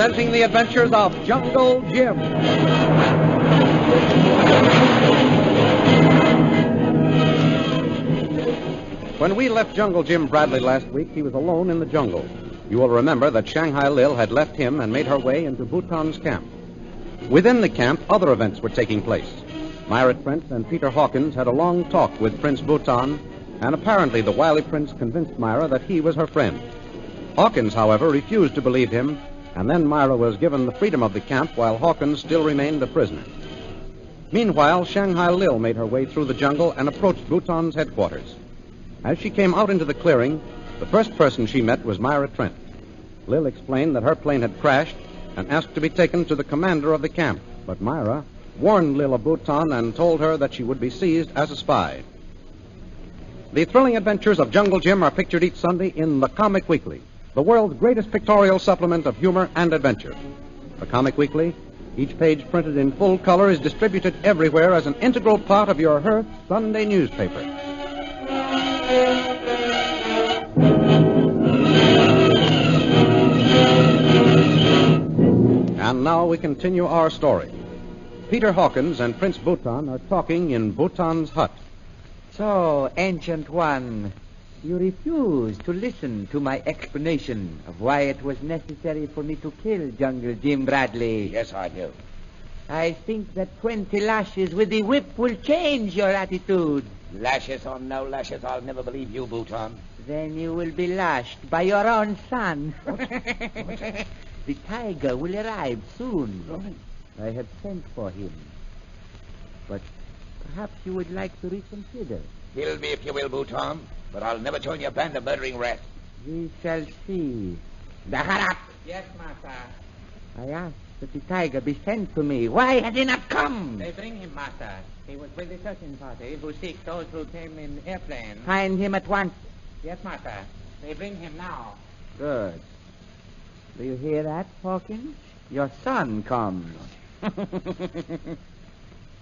presenting the adventures of Jungle Jim. When we left Jungle Jim Bradley last week, he was alone in the jungle. You will remember that Shanghai Lil had left him and made her way into Bhutan's camp. Within the camp, other events were taking place. Myra Trent and Peter Hawkins had a long talk with Prince Bhutan, and apparently the wily prince convinced Myra that he was her friend. Hawkins, however, refused to believe him, and then Myra was given the freedom of the camp while Hawkins still remained a prisoner. Meanwhile, Shanghai Lil made her way through the jungle and approached Bhutan's headquarters. As she came out into the clearing, the first person she met was Myra Trent. Lil explained that her plane had crashed and asked to be taken to the commander of the camp, but Myra warned Lil of Bhutan and told her that she would be seized as a spy. The thrilling adventures of Jungle Jim are pictured each Sunday in The Comic Weekly, the world's greatest pictorial supplement of humor and adventure. The Comic Weekly, each page printed in full color, is distributed everywhere as an integral part of your Hearst Sunday newspaper. And now we continue our story. Peter Hawkins and Prince Bhutan are talking in Bhutan's hut. So, Ancient One, you refuse to listen to my explanation of why it was necessary for me to kill Jungle Jim Bradley. Yes, I do. I think that 20 lashes with the whip will change your attitude. Lashes or no lashes, I'll never believe you, Bhutan. Then you will be lashed by your own son. The tiger will arrive soon. I have sent for him. But perhaps you would like to reconsider. Kill me if you will, Bhutan, but I'll never join your band of murdering rats. We shall see. Daharat! Yes, master. I asked that the tiger be sent to me. Why has he not come? They bring him, master. He was with the searching party who seek those who came in airplane. Find him at once. Yes, master. They bring him now. Good. Do you hear that, Hawkins? Your son comes. Do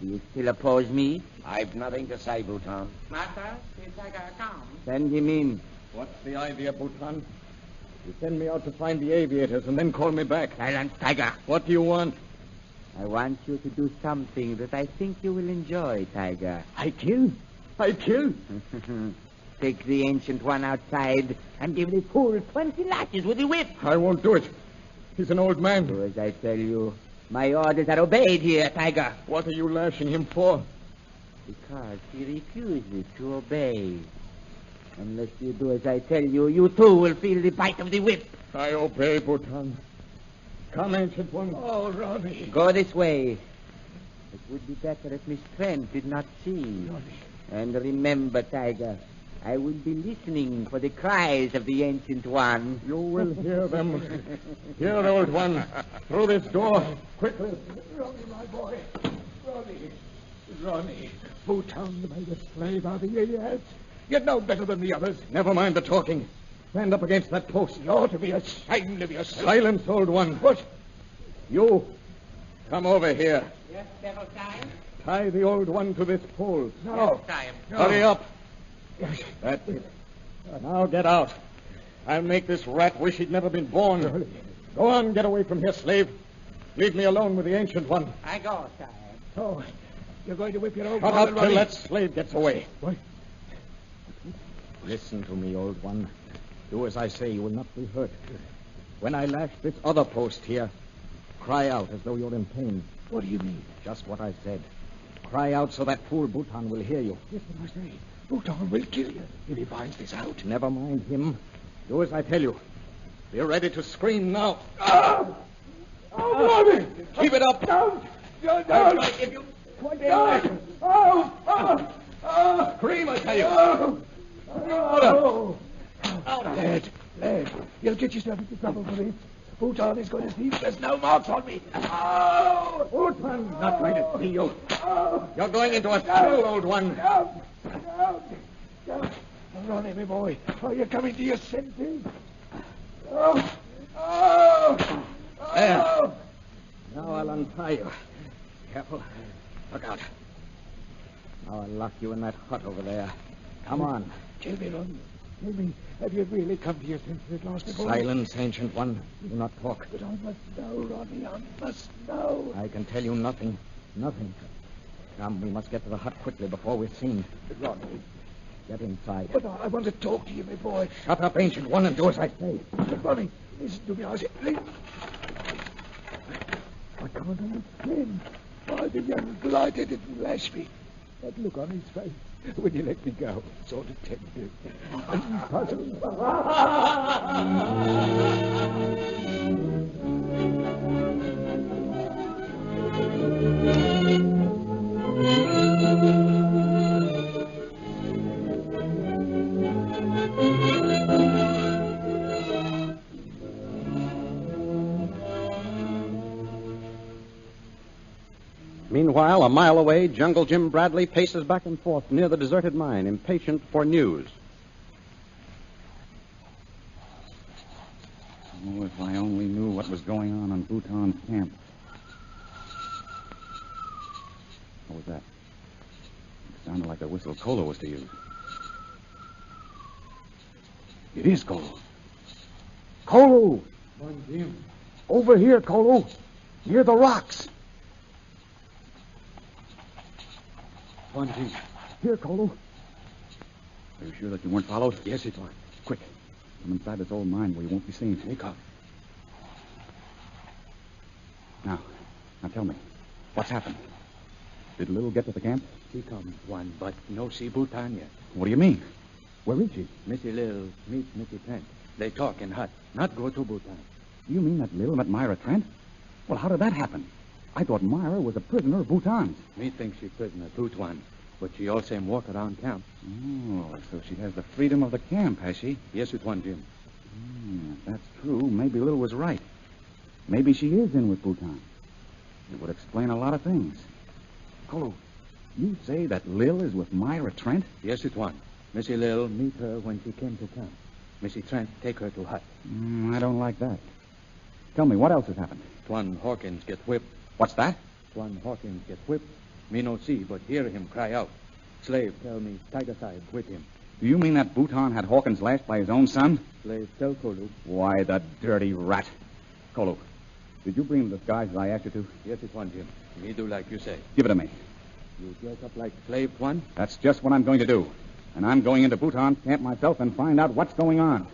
you still oppose me? I've nothing to say, Bhutan. Master, the tiger comes. Send him in. What's the idea, Bhutan? You send me out to find the aviators and then call me back. Silence, tiger. What do you want? I want you to do something that I think you will enjoy, Tiger. I kill? I kill? Take the Ancient One outside and give the fool 20 lashes with the whip. I won't do it. He's an old man. Do as I tell you. My orders are obeyed here, Tiger. What are you lashing him for? Because he refuses to obey. Unless you do as I tell you, you too will feel the bite of the whip. I obey, Bhutan. Come, Ancient One. Oh, Ronnie. Go this way. It would be better if Miss Trent did not see. Ronnie. And remember, Tiger, I will be listening for the cries of the Ancient One. You will hear them. Here, old one. Through this door. Quickly. Ronnie, my boy. Ronnie. Bhutan made a slave out of you yet. You're no better than the others. Never mind the talking. Stand up against that post. You ought to be ashamed of yourself. Silence, old one. What? You. Come over here. Yes, Devil Time. Tie the old one to this pole. No. Time. Hurry up. Yes. That's it. Now get out. I'll make this rat wish he'd never been born. Go on, get away from here, slave. Leave me alone with the Ancient One. I go, sire. Oh, you're going to whip your old Shut father, up till Ronnie. that slave gets away. What? Listen to me, old one. Do as I say. You will not be hurt. When I lash this other post here, cry out as though you're in pain. What do you mean? Just what I said. Cry out so that fool Bhutan will hear you. Yes, but I say, Bhutan will kill you if he finds this out. Never mind him. Do as I tell you. Be ready to scream now. Oh, Ronnie! Keep it up. Don't! I'll Don't! give you 20 Don't! Oh! Scream, I tell you. Oh! Oh! Lad, you'll get yourself into trouble for this. Bhutan is going to see there's no marks on me. Oh! Bhutan's not going to see you. Oh! You're going into a cell, old one. Don't. Ronnie, my boy, are you coming to your senses? Oh! Oh! There. Oh! Now I'll untie you. Careful. Look out. Now I'll lock you in that hut over there. Come on. Tell me, Ronnie, Tell me, have you really come to your senses at last, boy? Silence, Ancient One. Do not talk. But I must know, Ronnie. I must know. I can tell you nothing. Nothing. Come, we must get to the hut quickly before we're seen. Ronnie. Get inside. But I want to talk to you, my boy. Shut up, Ancient One, and do as I say. But Ronnie, listen to me. I can't understand why the young blighter didn't lash me. That look on his face when you let me go, sort of tender and puzzled. Meanwhile, a mile away, Jungle Jim Bradley paces back and forth near the deserted mine, impatient for news. Oh, if I only knew what was going on in Bhutan's camp. What was that? It sounded like the whistle Kolo was to use. It is Kolo. Kolo! One, Jim. Over here, Kolo. Near the rocks. One, Jim. Here, Kolo. Are you sure that you weren't followed? Yes, it was. Quick. Come inside this old mine where you won't be seen. Here, come. Now tell me. What's happened? Did Lil get to the camp? He come, one, but no see Bhutan yet. What do you mean? Where is he? Missy Lil meet Missy Trent. They talk in hut, not go to Bhutan. You mean that Lil met Myra Trent? Well, how did that happen? I thought Myra was a prisoner of Bhutan's. Me think she prisoner, Bhutan, but she also walk around camp. Oh, so she has the freedom of the camp, has she? Yes, it one, Jim. If that's true, maybe Lil was right. Maybe she is in with Bhutan. It would explain a lot of things. Kolo, you say that Lil is with Myra Trent? Yes, it one. Missy Lil meet her when she came to camp. Missy Trent take her to hut. I don't like that. Tell me, what else has happened? Tuan Hawkins get whipped. What's that? Tuan Hawkins get whipped. Me no see, but hear him cry out. Slave tell me Tiger Side whip him. Do you mean that Bhutan had Hawkins lashed by his own son? Slave tell Kolo. Why, the dirty rat. Kolo, did you bring the disguise as I asked you to? Yes, it one, Jim. Me do like you say. Give it to me. You dress up like slave, Tuan? That's just what I'm going to do. And I'm going into Bhutan's camp myself and find out what's going on.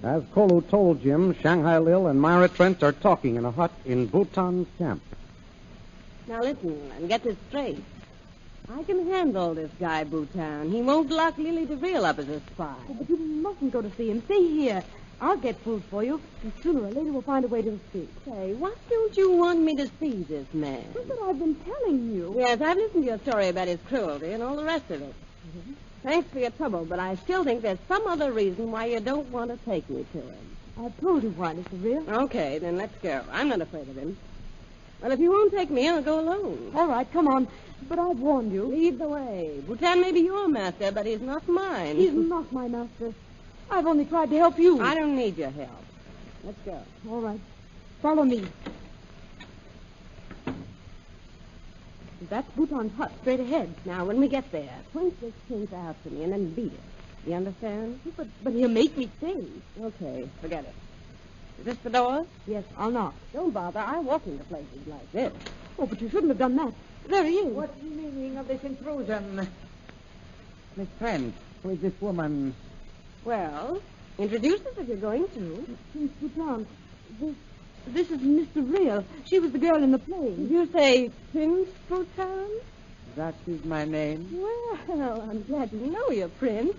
As Kolo told Jim, Shanghai Lil and Myra Trent are talking in a hut in Bhutan's camp. Now listen and get this straight. I can handle this guy, Bhutan. He won't lock Lily DeVille up as a spy. Oh, but you mustn't go to see him. Stay here. I'll get food for you, and sooner or later we'll find a way to escape. Say, why don't you want me to see this man? That's what I've been telling you. Yes, I've listened to your story about his cruelty and all the rest of it. Mm-hmm. Thanks for your trouble, but I still think there's some other reason why you don't want to take me to him. I've told you why, Mr. Real. Okay, then let's go. I'm not afraid of him. Well, if you won't take me, I'll go alone. All right, come on. But I've warned you. Lead the way. Bhutan may be your master, but he's not mine. He's not my master. I've only tried to help you. I don't need your help. Let's go. All right. Follow me. That's Bhutan's hut, straight ahead. Now, when we get there, point this pinch out to me and then beat it. You understand? But he'll make me stay. Okay, forget it. Is this the door? Yes, I'll knock. Don't bother. I walk into places like this. Oh, but you shouldn't have done that. There he is. What's the meaning of this intrusion? Miss Trent, who is this woman? Well, introduce us if you're going to. Prince Bhutan. This is Mr. Real. She was the girl in the plane. Did you say Prince Bhutan? That is my name. Well, I'm glad to know you, Prince.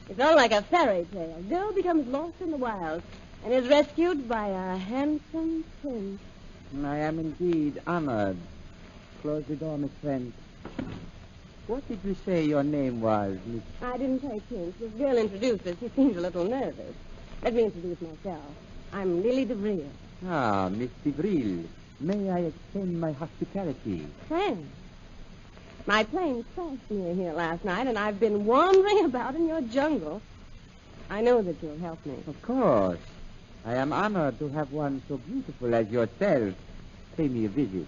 It's all like a fairy tale. Girl becomes lost in the wild and is rescued by a handsome prince. I am indeed honored. Close the door, Miss Trent. What did you say your name was, Miss? I didn't say Prince. This girl introduced us. She seems a little nervous. Let me introduce myself. I'm Lily DeVille. Ah, Miss DeVille. May I extend my hospitality? Thanks. My plane crashed near here last night, and I've been wandering about in your jungle. I know that you'll help me. Of course. I am honored to have one so beautiful as yourself pay me a visit.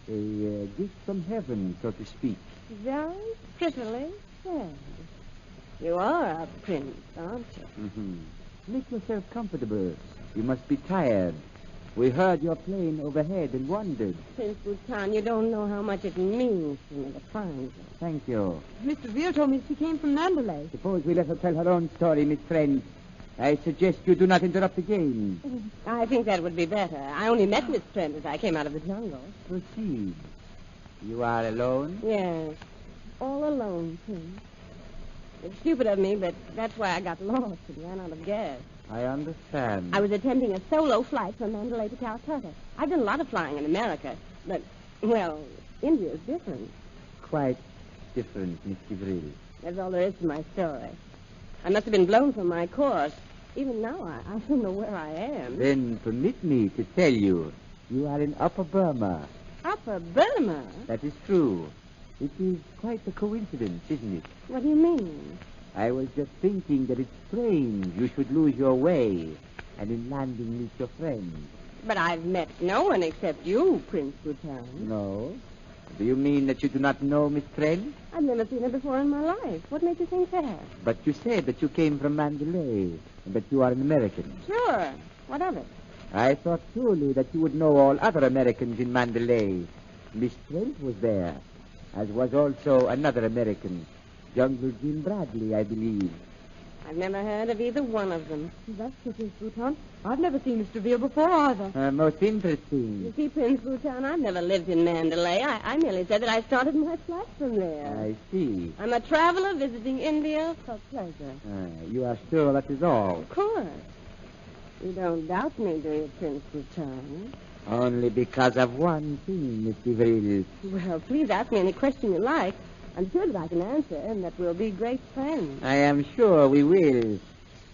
A gift from heaven, so to speak. Very prettily said. You are a prince, aren't you? Mm-hmm. Make yourself comfortable. You must be tired. We heard your plane overhead and wondered. Prince Bhutan, you don't know how much it means to me to find you. Thank you. Mr. Veal told me she came from Mandalay. Suppose we let her tell her own story, Miss Friend. I suggest you do not interrupt the game. I think that would be better. I only met Miss Trent as I came out of the jungle. Proceed. You are alone? Yes. All alone, Prince. It's stupid of me, but that's why I got lost and ran out of gas. I understand. I was attempting a solo flight from Mandalay to Calcutta. I've done a lot of flying in America, but, well, India's different. Quite different, Miss Givril. That's all there is to my story. I must have been blown from my course. Even now, I don't know where I am. Then permit me to tell you, you are in Upper Burma. Upper Burma? That is true. It is quite a coincidence, isn't it? What do you mean? I was just thinking that it's strange you should lose your way and in landing meet your friend. But I've met no one except you, Prince Bhutan. No? Do you mean that you do not know Miss Trent? I've never seen her before in my life. What makes you think that? But you said that you came from Mandalay and that you are an American. Sure. What of it? I thought surely that you would know all other Americans in Mandalay. Miss Trent was there, as was also another American, Jungle Jim Bradley, I believe. I've never heard of either one of them. That's Prince Bhutan. I've never seen Mr. Veal before either. Most interesting. You see, Prince Bhutan, I've never lived in Mandalay. I merely said that I started my flight from there. I see. I'm a traveler visiting India for pleasure. You are sure that is all? Of course. You don't doubt me, do you, Prince Bhutan? Only because of one thing, Miss Givril. Well, please ask me any question you like. I'm sure that I can answer, and that we'll be great friends. I am sure we will.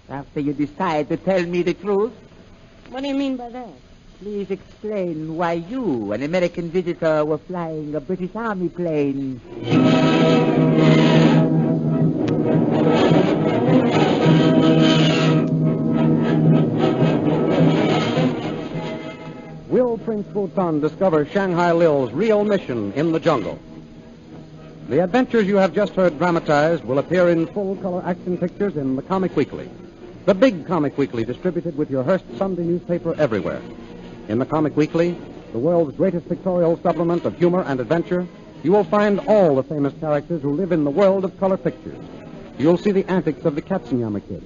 After you decide to tell me the truth. What do you mean by that? Please explain why you, an American visitor, were flying a British Army plane. Will Prince Bhutan discover Shanghai Lil's real mission in the jungle? The adventures you have just heard dramatized will appear in full-color action pictures in the Comic Weekly, the big Comic Weekly distributed with your Hearst Sunday newspaper everywhere. In the Comic Weekly, the world's greatest pictorial supplement of humor and adventure, you will find all the famous characters who live in the world of color pictures. You'll see the antics of the Katzenjammer Kid,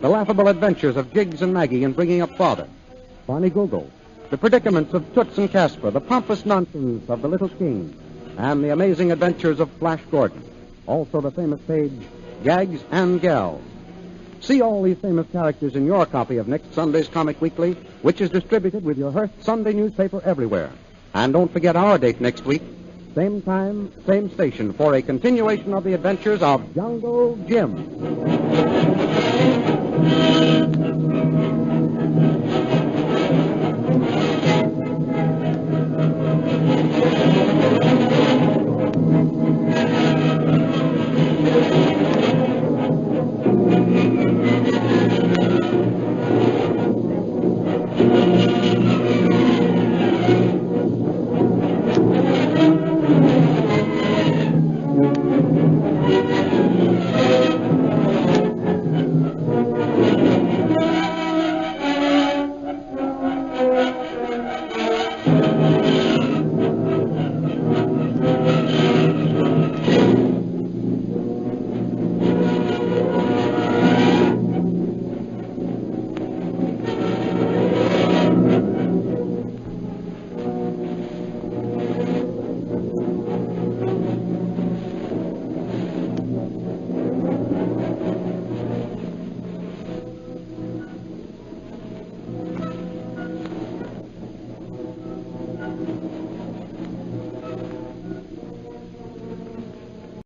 the laughable adventures of Jiggs and Maggie in bringing up Father, Barney Google, the predicaments of Toots and Casper, the pompous nonsense of the Little King, and the amazing adventures of Flash Gordon. Also the famous page, Gags and Gals. See all these famous characters in your copy of next Sunday's Comic Weekly, which is distributed with your Hearst Sunday newspaper everywhere. And don't forget our date next week, same time, same station, for a continuation of the adventures of Jungle Jim.